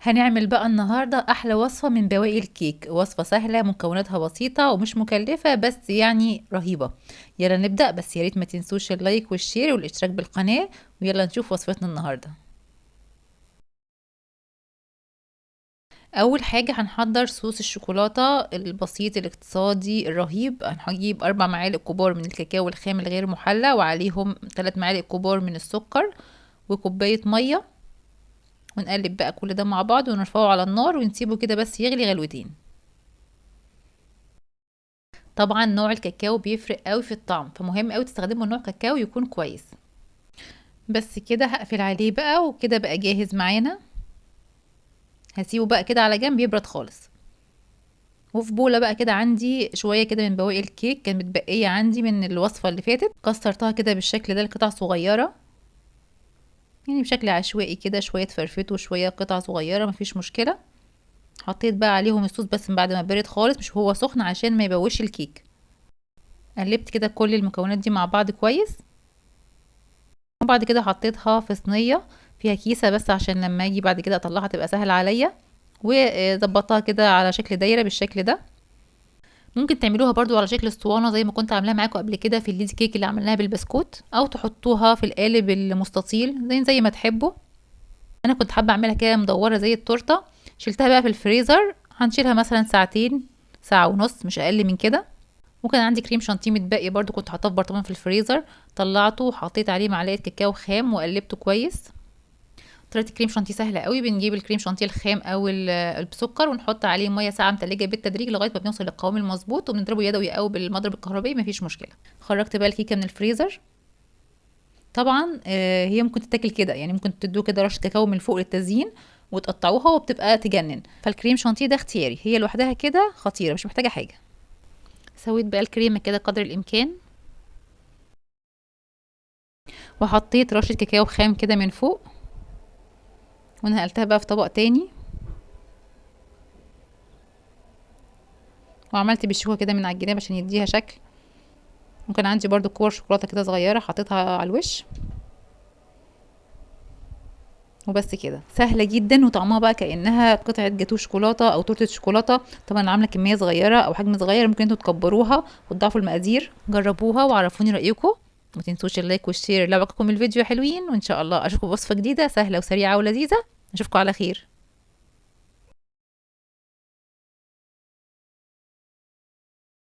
هنعمل بقى النهاردة أحلى وصفة من بواقي الكيك. وصفة سهلة، مكوناتها بسيطة ومش مكلفة، بس يعني رهيبة. يلا نبدأ، بس ياريت ما تنسوش اللايك والشير والاشتراك بالقناة. ويلا نشوف وصفتنا النهاردة. أول حاجة هنحضر صوص الشوكولاتة البسيط الاقتصادي الرهيب. هنجيب 4 معالق كبار من الكاكاو الخام الغير محلى، وعليهم 3 معالق كبار من السكر، وكوباية مية. ونقلب بقى كل ده مع بعض ونرفعه على النار ونسيبه كده بس يغلي غلوتين. طبعا نوع الكاكاو بيفرق قوي في الطعم، فمهم قوي تستخدموا نوع كاكاو يكون كويس. بس كده هقفل عليه بقى، وكده بقى جاهز معانا. هسيبه بقى كده على جنب يبرد خالص. وفي بوله بقى كده عندي شويه كده من بواقي الكيك، كانت متبقيه عندي من الوصفه اللي فاتت. كسرتها كده بالشكل ده لقطع صغيره، يعني بشكل عشوائي كده، شويه فرفته وشويه قطع صغيره، مفيش مشكله. حطيت بقى عليهم الصوص بس من بعد ما برد خالص، مش هو سخن عشان ما يبوش الكيك. قلبت كده كل المكونات دي مع بعض كويس، وبعد كده حطيتها في صينيه فيها كيسه بس عشان لما اجي بعد كده اطلعها تبقى سهل عليا. وظبطتها كده على شكل دايره بالشكل ده. ممكن تعملوها برضو على شكل اسطوانه زي ما كنت عاملاها معاكم قبل كده في الليدي كيك اللي عملناها بالبسكوت، او تحطوها في القالب المستطيل زي ما تحبوا. انا كنت حابه اعملها كده مدوره زي التورته. شلتها بقى في الفريزر، هنشيلها مثلا ساعتين، ساعه ونص، مش اقل من كده. وكان عندي كريم شانتيه متبقي برضو، كنت حاطاه في برطمان في الفريزر. طلعته وحطيت عليه معلقه كاكاو خام وقلبته كويس. طريقه الكريم شانتيه سهله قوي. بنجيب الكريم شانتيه الخام او بسكر، ونحط عليه ميه ساقعه متلجه بالتدريج لغايه ما بنوصل للقوام المظبوط، وبنضربه يدوي او بالمضرب الكهربائي، مفيش مشكله. خرجت بقى الكيكه من الفريزر. طبعا هي ممكن تتاكل كده، يعني ممكن تدوه كده رشه كاكاو من فوق للتزيين وتقطعوها وبتبقى تجنن. فالكريم شانتيه ده اختياري، هي لوحدها كده خطيره، مش محتاجه حاجه. سويت بقى الكريمه كده قدر الامكان، وحطيت رشه كاكاو خام كده من فوق، ونقلتها بقى في طبق تاني. وعملت بالشوكه كده من على الجناب عشان يديها شكل. وكان عندي برضو كور شوكولاته كده صغيره حطيتها على الوش. وبس كده، سهله جدا، وطعمها بقى كانها قطعه جاتوه شوكولاته او تورته شوكولاته. طبعا عامله كميه صغيره او حجم صغير، ممكن انتوا تكبروها وتضاعفوا المقادير. جربوها وعرفوني رايكم. ما تنسوش اللايك والشير لو عجبكم الفيديو. حلوين، وان شاء الله اشوفكم بوصفه جديده سهله وسريعه ولذيذه. اشوفكم على خير.